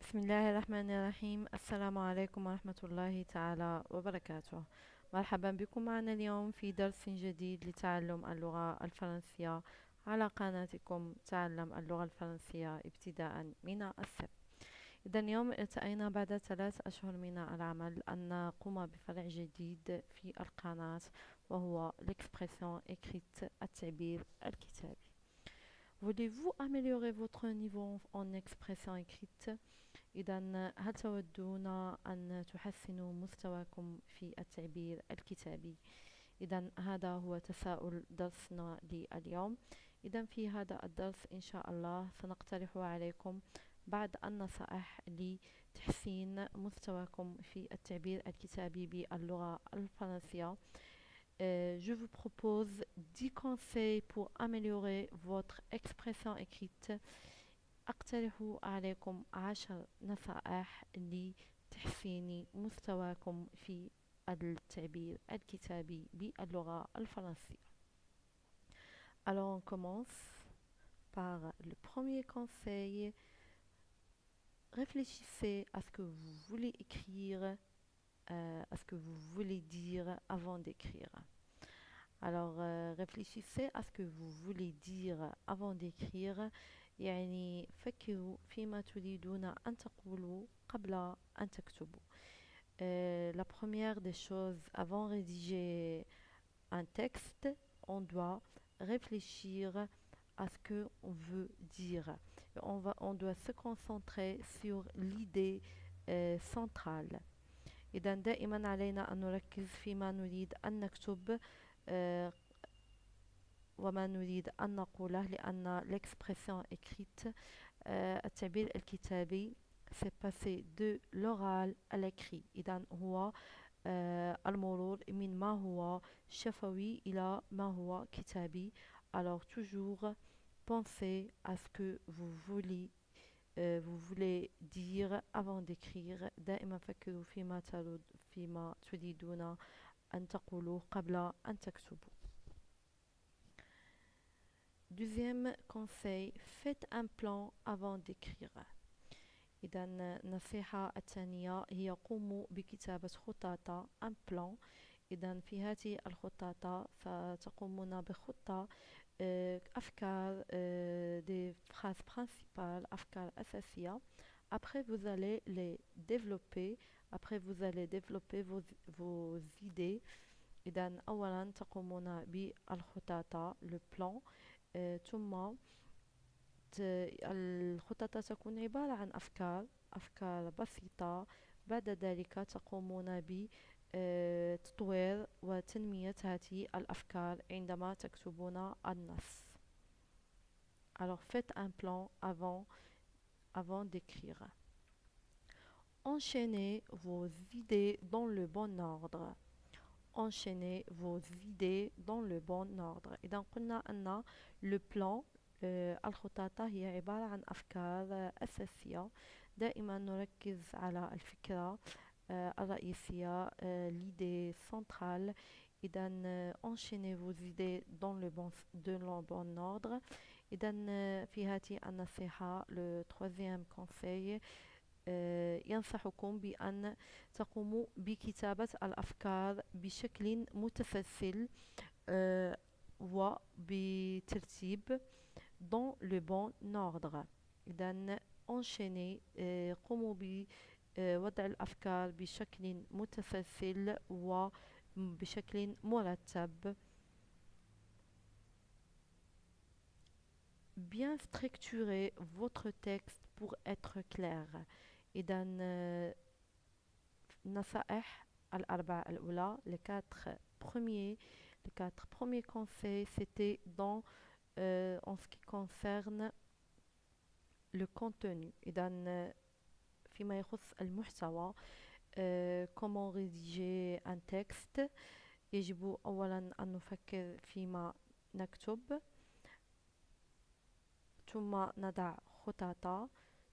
بسم الله الرحمن الرحيم. السلام عليكم ورحمة الله تعالى وبركاته. مرحبا بكم معنا اليوم في درس جديد لتعلم اللغة الفرنسية على قناتكم تعلم اللغة الفرنسية ابتداء من الصفر. إذا اليوم التقينا بعد 3 أشهر من العمل أن نقوم بفرع جديد في القناة، وهو l'expression écrite، التعبير الكتابي. Voulez-vous améliorer votre niveau en expression écrite؟ إذا هل تودون أن تحسنوا مستواكم في التعبير الكتابي؟ إذا هذا هو تساؤل درسنا لليوم. إذا في هذا الدرس إن شاء الله سنقترح عليكم بعض النصائح لتحسين مستواكم في التعبير الكتابي باللغة الفرنسية. Je vous propose 10 conseils pour améliorer votre expression écrite. أقترح عليكم 10 نصائح لتحسين مستواكم في التعبير الكتابي باللغة الفرنسية. Alors on commence par le premier conseil. Réfléchissez à ce que vous voulez écrire, à ce que vous voulez dire avant d'écrire. Alors réfléchissez à ce que vous voulez dire avant d'écrire. يعني فكروا فيما تريدون أن تقولوا قبل أن تكتبوا. La première des choses, avant de rédiger un texte, on doit réfléchir à ce que on veut dire. On doit se concentrer sur l'idée centrale. إذا دائما علينا أن نركز فيما نريد أن نكتب وما نريد أن نقوله، لأن l'expression écrite، التعبير الكتابي، c'est passer de l'oral à l'écrit. إذا هو المرور من ما هو شفوي إلى ما هو كتابي. Alors toujours pensez à ce que vous voulez dire avant d'écrire. دائما فكروا فيما تريدون أن تقولوا قبل أن تكتبوا. Deuxième conseil, faites un plan avant d'écrire. إذا النصيحة الثانية هي قوموا بكتابة خطة، un plan. إذا في هذه الخطة ستقومون بخطة أفكار des phrases principales، أفكار أساسية. Après vous allez les développer. Après vous allez développer vos idées. إذا أولا تقومون بالخطة، le plan. ثم الخطة تكون عبارة عن أفكار بسيطة. بعد ذلك تقومون بتطوير وتنمية هذه الأفكار عندما تكتبون النص. Alors faites un plan avant d'écrire. Enchaînez vos idées dans le bon ordre. Enchaînez vos idées dans le bon ordre. إذا قلنا أن le plan، الخطة، هي عبارة عن أفكار أساسية. دائما نركز على الفكرة الرئيسية، l'idée centrale. إذا enchaînez vos idées dans le bon ordre. إذا في هذه النصيحة le troisième conseil، ينصحكم بأن تقوموا بكتابة الأفكار بشكل متسلسل وبترتيب dans le bon ordre. إذا enchaîner، قوموا بوضع الأفكار بشكل متسلسل وبشكل مرتب. Bien structurer votre texte pour être clair. إذا النصائح الأربع الأولى، les quatre premiers conseils, c'était en ce qui concerne le contenu. إذا فيما يخص المحتوى، comment rédiger un texte، يجب أولا أن نفكر فيما نكتب، ثم نضع خطط،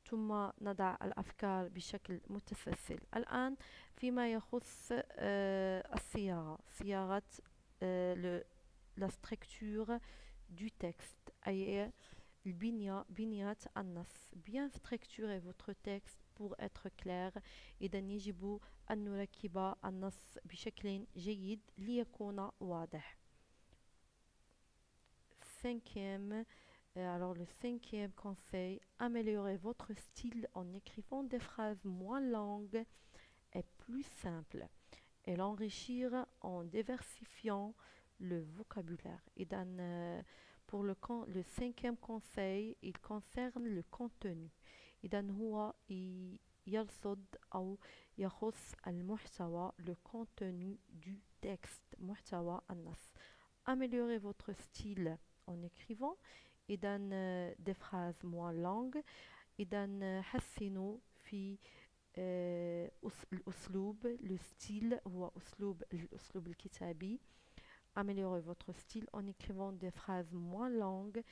ثم نضع الأفكار بشكل متسلسل. الآن فيما يخص صياغة la structure du texte، أي بنية النص. Bien structurer votre texte pour être clair إذا يجب أن نركب النص بشكل جيد ليكون واضح. Cinquième, alors le cinquième conseil, améliorez votre style en écrivant des phrases moins longues et plus simples et l'enrichir en diversifiant le vocabulaire. إذا pour le cinquième conseil, il concerne le contenu. إذا هو يرصد أو يخص المحتوى le contenu du texte محتوى النص. Améliorez votre style en écrivant إذا des phrases moins longues إذا حسنوا في الأسلوب le style هو الأسلوب الكتابي. Améliorez votre style en écrivant des phrases moins longues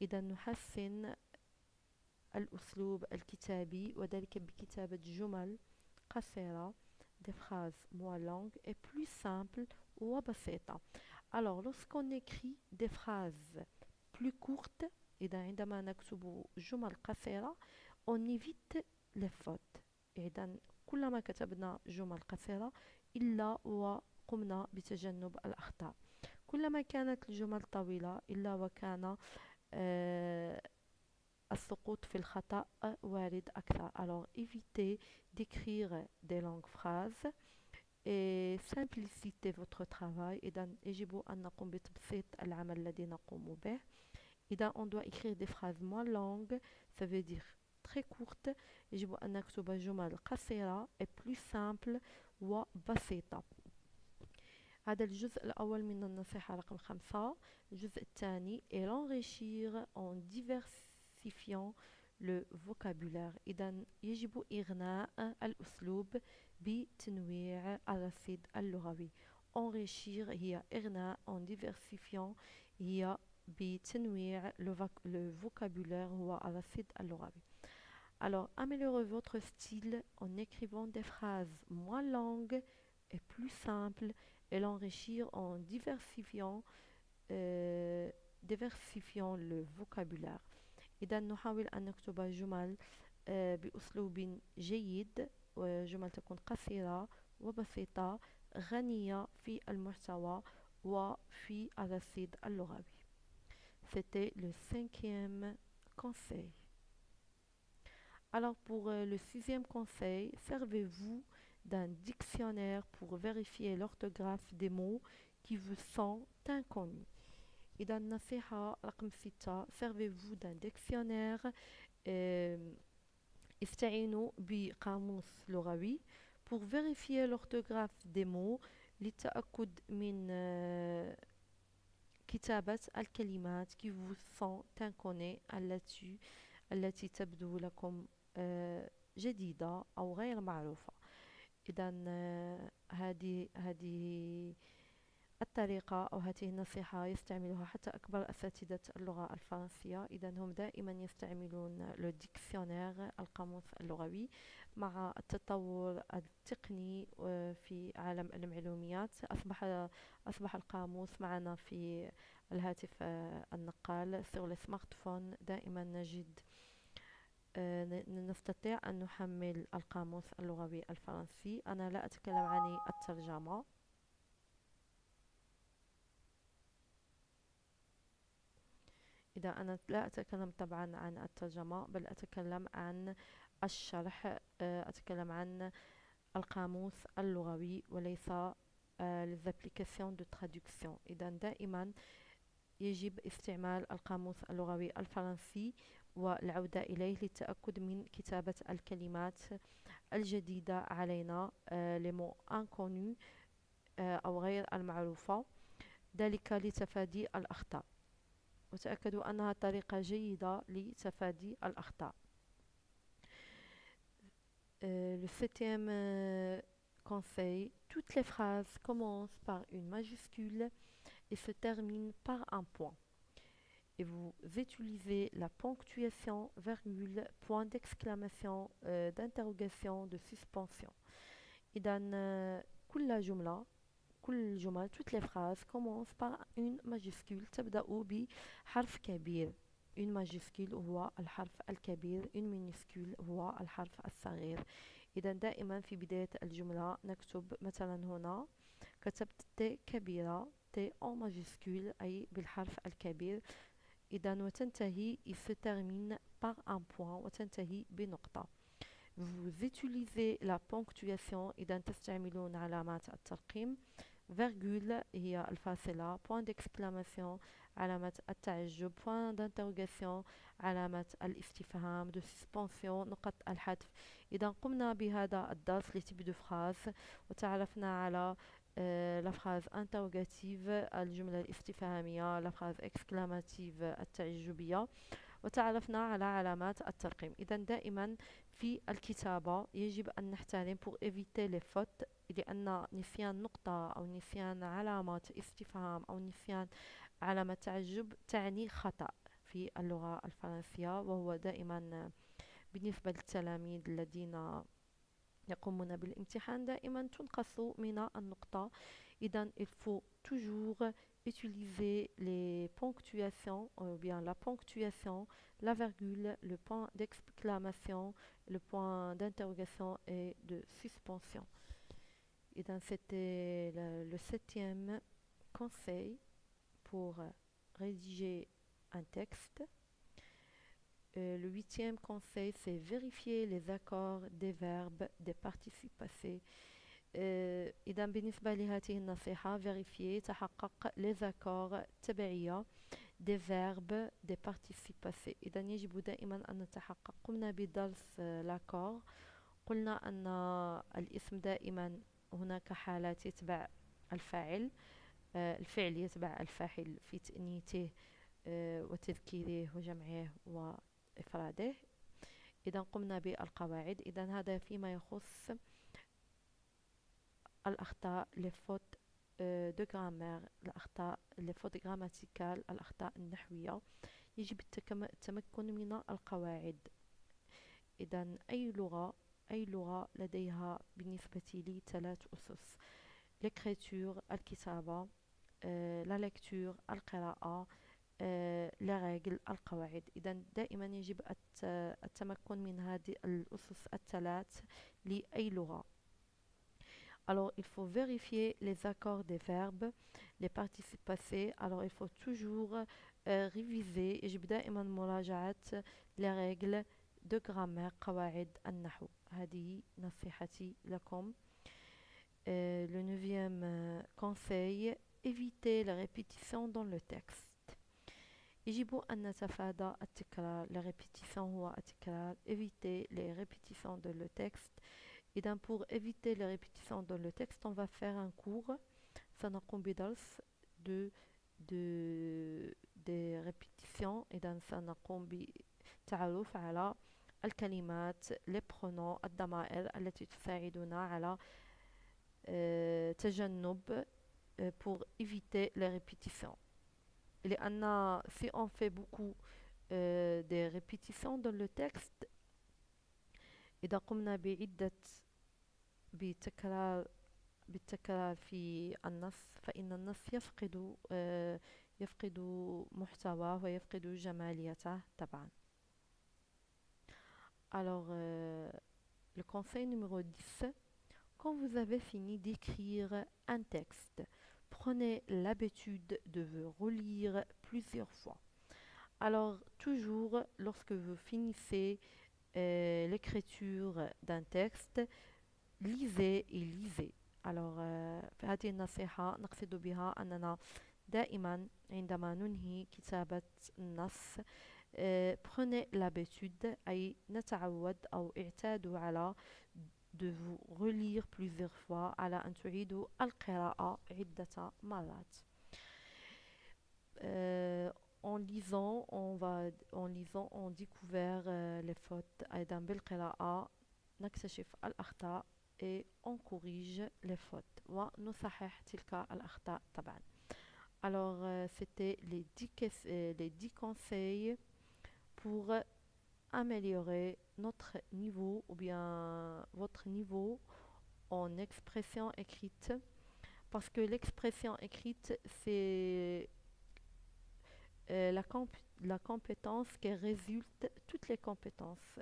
إذا نحسن الأسلوب الكتابي وذلك بكتابة جمل قصيرة des phrases moins longues et plus simples وبسيطة. Alors lorsqu'on écrit des phrases plus courtes إذا عندما نكتب جمل قصيرة on évite les fautes. إذا كلما كتبنا جمل قصيرة إلا وقمنا بتجنب الأخطاء. كلما كانت الجمل طويلة إلا وكان السقوط في الخطأ وارد أكثر. Alors évitez d'écrire des longues phrases et simplicitez votre travail. إذا يجب أن نقوم بتبسيط العمل الذي نقوم به. إذا on doit écrire des phrases moins longues, ça veut dire très courtes. يجب أن نكتب جمل قصيرة et plus simple وبسيطة. هذا الجزء الأول من النصيحة رقم 5. الجزء الثاني est l'enrichir en diversifiant le vocabulaire. إذا يجب إغناء الأسلوب بتنويع الرصيد اللغوي. enrichir هي إغناء en diversifiant هي بتنويع le vocabulaire هو الرصيد اللغوي. Alors, améliorez votre style en écrivant des phrases moins longues et plus simples et l'enrichir en diversifiant le vocabulaire. إذا نحاول أن نكتب جمل بأسلوب جيد وجمل تكون قصيرة وبسيطة غنية في المحتوى وفي الرصيد اللغوي. C'était le cinquième conseil. Alors pour le sixième conseil, servez-vous d'un dictionnaire pour vérifier l'orthographe des mots qui vous sont inconnus. إذا النصيحة رقم 6 servez-vous d'un dictionnaire استعينوا بقاموس لغوي pour vérifier l'orthographe des mots للتأكد من كتابة الكلمات qui vous sont inconnues التي تبدو لكم جديدة أو غير معروفة. إذا هذه الطريقة أو هذه النصيحة يستعملها حتى أكبر أساتذة اللغة الفرنسية. إذا هم دائما يستعملون لو ديكسيونير القاموس اللغوي. مع التطور التقني في عالم المعلومات أصبح القاموس معنا في الهاتف النقال sur le smartphone. دائما نستطيع أن نحمل القاموس اللغوي الفرنسي. أنا لا أتكلم عن الترجمة. إذا أنا لا أتكلم طبعا عن الترجمة بل أتكلم عن الشرح. أتكلم عن القاموس اللغوي وليس les applications de traduction. إذا دائما يجب استعمال القاموس اللغوي الفرنسي والعودة إليه للتأكد من كتابة الكلمات الجديدة علينا les mots inconnus أو غير المعروفة. ذلك لتفادي الأخطاء وتأكدوا أنها طريقة جيدة لتفادي الأخطاء. Le septième conseil, toutes les phrases commencent par une majuscule et se terminent par un point. Et vous utilisez la ponctuation, virgule, point d'exclamation, d'interrogation, de suspension. إذا كل الجمل toutes les phrases commencent par une majuscule تبدأ بحرف كبير. une majuscule هو الحرف الكبير une minuscule هو الحرف الصغير. إذا دائما في بداية الجملة نكتب مثلا هنا كتبت T كبيرة T en majuscule أي بالحرف الكبير. إذا وتنتهي il se termine par un point وتنتهي بنقطة. Vous utilisez la ponctuation إذا تستعملون علامات الترقيم. فيرغول هي الفاصلة. point d'exclamation علامة التعجب. point d'interrogation علامة الاستفهام. de suspension نقط الحذف. إذا قمنا بهذا الدرس لتيب دو فراز وتعرفنا على لا فراز انتروغاتيف الجملة الاستفهامية، لا فراز اكسكلاماتيف التعجبية، وتعرفنا على علامات الترقيم. إذا دائما في الكتابة يجب أن نحترم pour éviter les fautes، لأن نسيان نقطة أو نسيان علامة استفهام أو نسيان علامة تعجب تعني خطأ في اللغة الفرنسية، وهو دائما بالنسبة للتلاميذ الذين يقومون بالامتحان دائما تنقص من النقطة. إذا il faut toujours utiliser les ponctuations ou bien la ponctuation, la virgule, le point d'exclamation, le point d'interrogation et de suspension. إذا c'était le septième conseil pour rédiger un texte. Le huitième conseil, c'est vérifier les accords des verbes des participes passés. إذا بالنسبة لهذه النصيحة vérifier تحقق les accords تبعية des verbes des participes passés. إذا يجب دائما أن نتحقق. قمنا بدرس l'accord، قلنا أن الاسم دائما هناك حالات يتبع الفاعل، الفعل يتبع الفاعل في تأنيثه وتذكيره وجمعه وإفراده. إذا قمنا بالقواعد. إذا هذا فيما يخص الأخطاء les fautes de grammaire، الأخطاء les fautes grammaticales، الأخطاء النحوية. يجب التمكن من القواعد. إذا أي لغة لديها بالنسبة لي 3 أسس: l'écriture الكتابة، la lecture القراءة، les règles القواعد. إذا دائما يجب التمكن من هذه الأسس الثلاث لأي لغة. Alors, il faut vérifier les accords des verbes, les participes passés. Alors, il faut toujours réviser. يجب دائما مراجعة les règles de grammaire، قواعد النحو. هذه نصيحتي لكم. Le neuvième conseil, éviter la répétition dans le texte. يجب أن نتفادى التكرار. la répétition هو التكرار. éviter les répétitions dans le texte. إذا pour éviter les répétitions dans le texte on va faire un cours سنقوم بدرس des répétitions. إذا سنقوم بالتعرف على الكلمات les pronoms الضمائر التي تساعدنا على تجنب pour éviter les répétitions. لأن si on fait beaucoup des répétitions dans le texte، إذا قمنا بالتكرار في النص فإن النص يفقد محتواه ويفقد جماليته طبعا. Alors, le conseil numéro 10, quand vous avez fini d'écrire un texte, prenez l'habitude de vous relire plusieurs fois. Alors, toujours lorsque vous finissez l'écriture d'un texte، lisez et lisez. Alors هذه النصيحة نقصد بها أننا دائما عندما ننهي كتابة النص prenez l'habitude أي نتعود أو اعتادوا على de vous relire plusieurs fois، على أن تعيدوا القراءة عدة مرات. En lisant on découvre les fautes. أيضا بالقراءة نكتشف الأخطاء et on corrige les fautes ونصحح تلك الأخطاء طبعا. Alors c'était les 10 conseils pour améliorer notre niveau ou bien votre niveau en expression écrite, parce que l'expression écrite c'est la compétence qui résulte toutes les compétences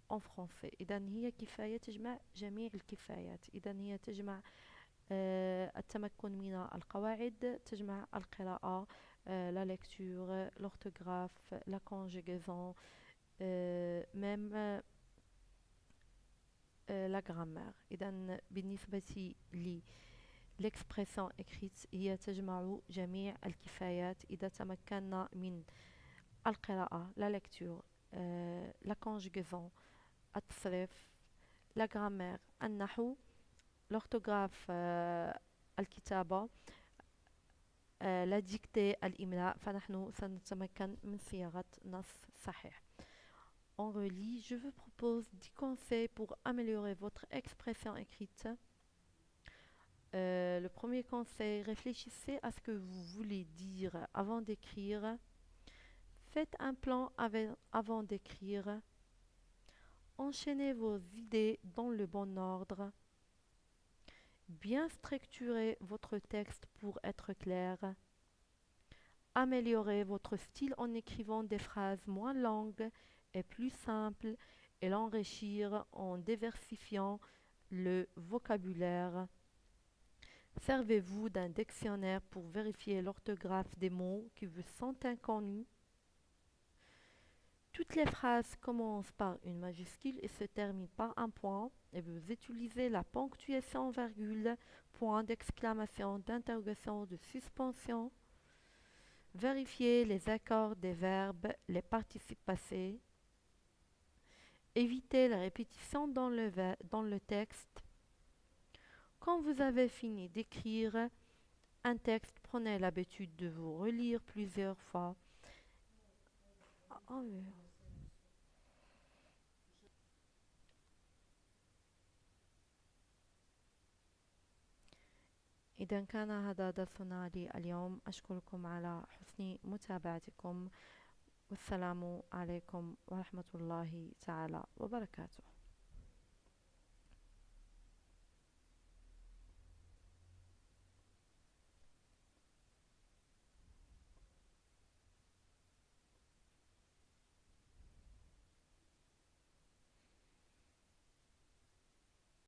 en français. إذا هي كفاية تجمع جميع الكفايات. إذا هي تجمع التمكن من القواعد، تجمع القراءة، la lecture, l'orthographe, la conjugaison, même la grammaire. إذا بالنسبة لي l'expression écrite هي تجمع جميع الكفايات إذا تمكنا من القراءة la lecture la conjugaison التصريف la grammaire النحو l'orthographe الكتابة la dictée الإملاء فنحن سنتمكن من صياغة نص صحيح. On relit, je vous propose 10 conseils pour améliorer votre expression écrite. Le premier conseil, réfléchissez à ce que vous voulez dire avant d'écrire. Faites un plan avant d'écrire. Enchaînez vos idées dans le bon ordre. Bien structurez votre texte pour être clair. Améliorez votre style en écrivant des phrases moins longues et plus simples et l'enrichir en diversifiant le vocabulaire. Servez-vous d'un dictionnaire pour vérifier l'orthographe des mots qui vous sont inconnus. Toutes les phrases commencent par une majuscule et se terminent par un point et vous utilisez la ponctuation virgule, point d'exclamation, d'interrogation, de suspension. Vérifiez les accords des verbes, les participes passés. Évitez la répétition dans le texte. Quand vous avez fini d'écrire un texte, prenez l'habitude de vous relire plusieurs fois. إذا كان هذا درسنا لليوم، أشكركم على حسن متابعتكم، والسلام عليكم ورحمة الله تعالى وبركاته.